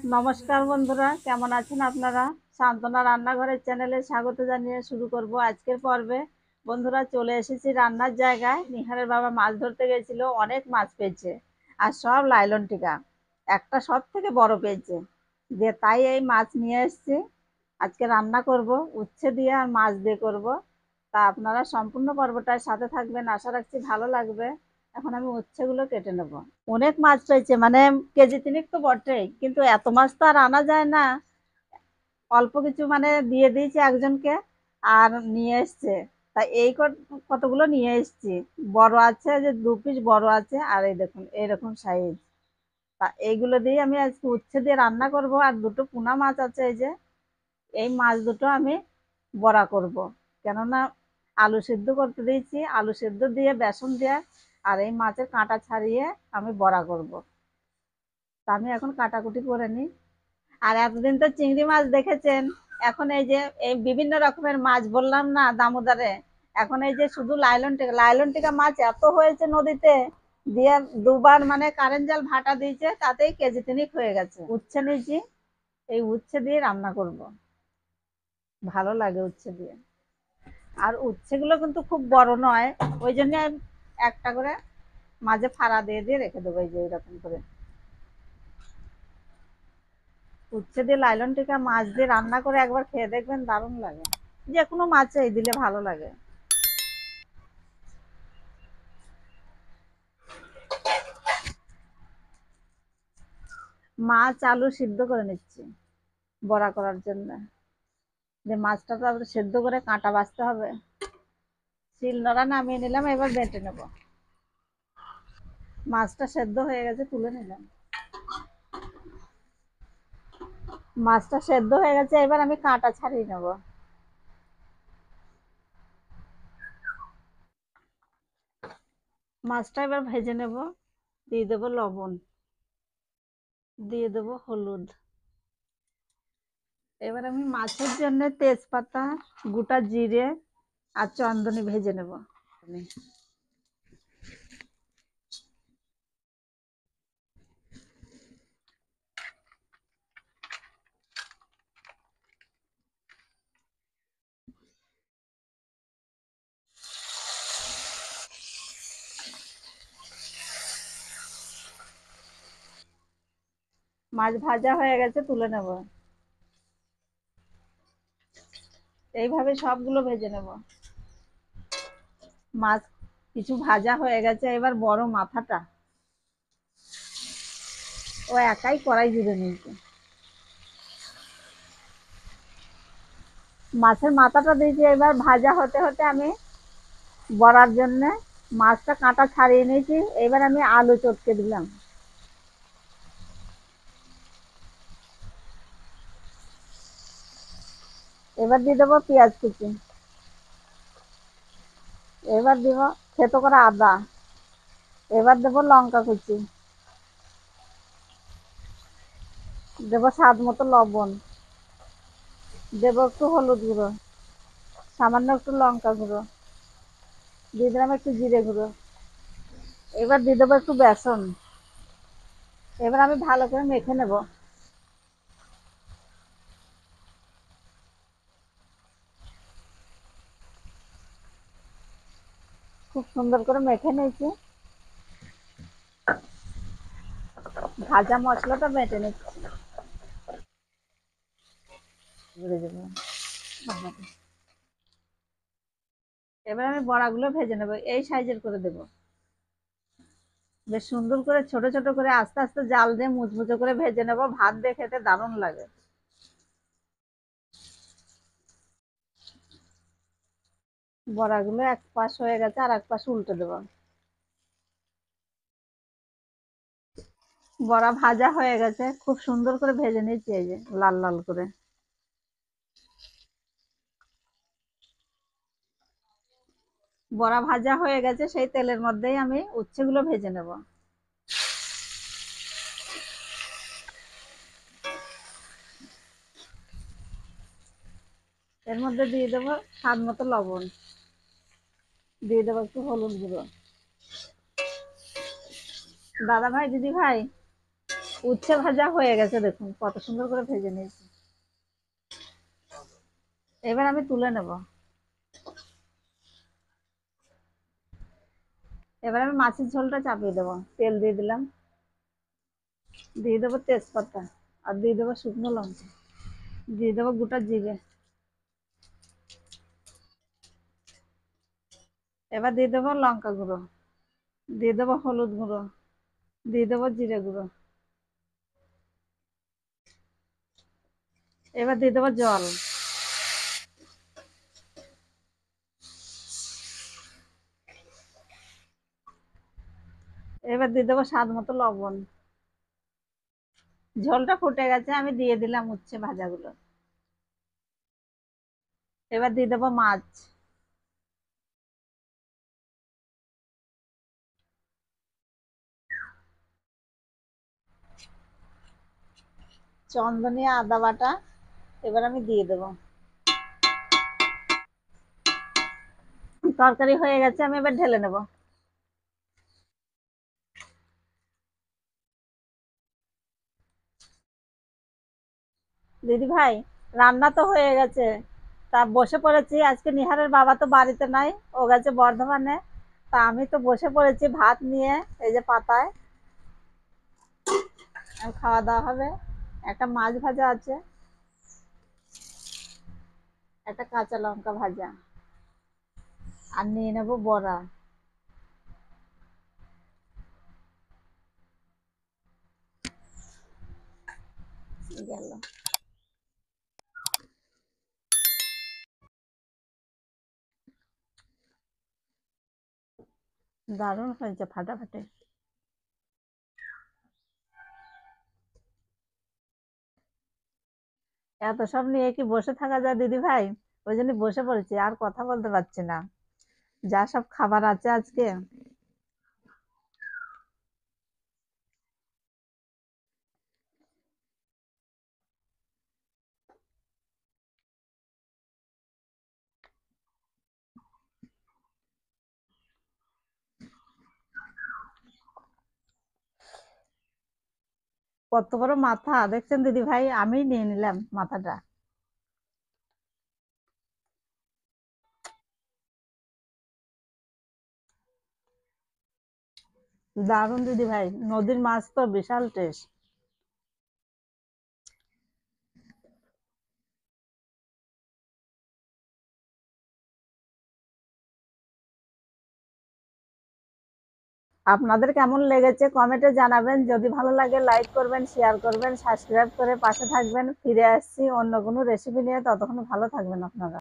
নমস্কার বন্ধুরা, কেমন আছেন আপনারা? সান্তনা রান্নাঘরের চ্যানেলে স্বাগত জানিয়ে শুরু করব আজকের পর্বে। বন্ধুরা, চলে এসেছি রান্নার জায়গায়। নিহারের বাবা মাছ ধরতে গেছিল, অনেক মাছ পেয়েছে আর সব লাইলন টিকা। একটা সব থেকে বড় পেয়েছে, দিয়ে তাই এই মাছ নিয়ে এসেছি। আজকে রান্না করব উচ্ছে দিয়ে আর মাছ দিয়ে করব। তা আপনারা সম্পূর্ণ পর্বটার সাথে থাকবেন, আশা রাখছি ভালো লাগবে। এখন আমি উচ্ছেগুলো কেটে নেব। অনেক মাছ পেয়েছে, মানে কেজি তিনেক তো বটেই, কিন্তু এত মাছ তো আর আনা যায় না। অল্প কিছু মানে দিয়ে দিয়েছে একজনকে, আর নিয়ে এসছে। তা এই কতগুলো নিয়ে এসছি। বড় আছে, যে 2 পিস বড় আছে, আর এই দেখুন এইরকম সাইজ। তা এইগুলো দিয়ে আমি আজকে উচ্ছে দিয়ে রান্না করব। আর দুটো পোনা মাছ আছে, এই যে এই মাছ দুটো আমি বড়া করব। কেননা আলু সিদ্ধ করতে দিয়েছি, আলু সিদ্ধ দিয়ে বেসন দিয়ে আর এই মাছের কাঁটা ছাড়িয়ে আমি বড়া করব। তা আমি এখন কাটাকুটি করে নিই। আর এতদিন তো চিংড়ি মাছ দেখেছেন, এখন এই যে এই বিভিন্ন রকমের মাছ বললাম না দামোদরে, এখন এই যে শুধু লাইলন টিকা মাছ এত হয়েছে নদীতে। দিয়ে দুবার মানে কারেন্ট জাল ভাটা দিয়েছে, তাতেই কেজি তিনিক হয়ে গেছে। উচ্ছে নিয়েছি, এই উচ্ছে দিয়ে রান্না করব। ভালো লাগে উচ্ছে দিয়ে। আর উচ্ছেগুলো কিন্তু খুব বড় নয়, ওই জন্য একটা করে মাঝে ফাড়া দিয়ে দিয়ে রেখে দেবো, এই যে এরকম করে। উচ্ছে দিয়ে লাইলন টিকা মাছ দিয়ে রান্না করে একবার খেয়ে দেখবেন, দারুণ লাগে। যে কোনো মাছেই দিলে ভালো লাগে। মাছ আলু সিদ্ধ করে নিচ্ছি বড়া করার জন্য। যে মাছটা তো আবার সেদ্ধ করে কাঁটা বাছতে হবে। শিল নোড়া নামিয়ে নিলাম, এবার বেটে নেব। মাছটা সেদ্ধ হয়ে গেছে, তুলে নিলাম। মাছটা সেদ্ধ হয়ে গেছে, এবার আমি কাঁটা ছাড়িয়ে নেব। মাছটা এবার ভেজে নেব। দিয়ে দেবো লবণ, দিয়ে দেবো হলুদ। এবার আমি মাছের জন্য তেজপাতা, গোটা জিরে আর চন্দনী ভেজে নেব। মাছ ভাজা হয়ে গেছে, তুলে নেব। এইভাবে সবগুলো ভেজে নেব। মাছ কিছু ভাজা হয়ে গেছে, এবার বড় মাথাটা ও একাই কড়াই জুড়ে নিয়েছে। মাছের মাথাটা দিয়েছি, এবার ভাজা হতে হতে আমি বড়ার জন্য মাছটা কাঁটা ছাড়িয়ে নিয়েছি। এবার আমি আলু চটকে দিলাম। এবার দিয়ে দেবো পেঁয়াজ কুচি। এবার দিব থেতো করা আদা। এবার দেবো লঙ্কা কুচি। দেবো স্বাদ মতো লবণ। দেবো একটু হলুদ গুঁড়ো, সামান্য একটু লঙ্কা গুঁড়ো, দিয়ে দিলাম একটু জিরে গুঁড়ো। এবার দিয়ে দেবো একটু বেসন। এবার আমি ভালো করে মেখে নেব। খুব সুন্দর করে মেখে নিয়েছি। ভাজা মশলাটা বেটে নিচ্ছি। এবার আমি বড়াগুলো ভেজে নেবো, এই সাইজের করে দেবো। বেশ সুন্দর করে ছোট ছোট করে আস্তে আস্তে জাল দিয়ে মুচমুচো করে ভেজে নেবো, ভাত দিয়ে খেতে দারুণ লাগে। বড়াগুলো এক পাশ হয়ে গেছে, আর এক পাশ উল্টে দেবো। বড়া ভাজা হয়ে গেছে, খুব সুন্দর করে ভেজে নিয়েছি, এই যে লাল লাল করে। বড়া ভাজা হয়ে গেছে, সেই তেলের মধ্যেই আমি উচ্ছেগুলো ভেজে নেব। এর মধ্যে দিয়ে দেবো স্বাদ মতো লবণ, দিয়ে দেবো একটু হলুদ গুঁড়ো। দাদা ভাই, দিদি ভাই, উচ্ছে ভাজা হয়ে গেছে, দেখুন কত সুন্দর করে ভেজে নিয়েছি। এবার আমি তুলে নেব। এবার আমি মাছের ঝোলটা চাপিয়ে দেবো। তেল দিয়ে দিলাম, দিয়ে দেবো তেজপাতা, আর দিয়ে দেবো শুকনো লঙ্কা, দিয়ে দেবো গোটা জিরে। এবার দিয়ে দেবো লঙ্কা গুঁড়ো, দিয়ে দেবো হলুদ গুঁড়ো, দিয়ে দেবো জিরে গুঁড়ো। এবার দিয়ে দেবো জল। এবার দিয়ে দেবো স্বাদ মতো লবণ। ঝোলটা ফুটে গেছে, আমি দিয়ে দিলাম উচ্ছে ভাজাগুলো। এবার দিয়ে দেবো মাছ। চন্দনী আদা বাটা এবার আমি দিয়ে দেবো। তরকারি হয়ে গেছে, আমি এবার ঢেলে নেব। দিদি ভাই, রান্না তো হয়ে গেছে, তা বসে পড়েছি। আজকে নিহারের বাবা তো বাড়িতে নাই, ও গেছে বর্ধমানে। তা আমি তো বসে পড়েছি ভাত নিয়ে, এই যে পাতায়। আর খাওয়া দাওয়া হবে। একটা মাছ ভাজা আছে, একটা কাঁচা লঙ্কা ভাজা, আর নিয়ে নেবো বড়া। গেল। দারুণ হয়েছে, ফাটাফাটি। এত সব নিয়ে কি বসে থাকা যায় দিদি ভাই? ওই জন্য বসে পড়েছি, আর কথা বলতে পারছি না। যা সব খাবার আছে আজকে। কত বড় মাথা দেখছেন দিদি ভাই, আমি নিয়ে নিলাম মাথাটা। দারুণ দিদি ভাই, নদীর মাছ তো বিশাল টেস্ট। আপনাদের কেমন লেগেছে কমেন্টে জানাবেন। যদি ভালো লাগে লাইক করবেন, শেয়ার করবেন, সাবস্ক্রাইব করে পাশে থাকবেন। ফিরে আসছি অন্য কোনো রেসিপি নিয়ে, ততক্ষণ ভালো থাকবেন আপনারা।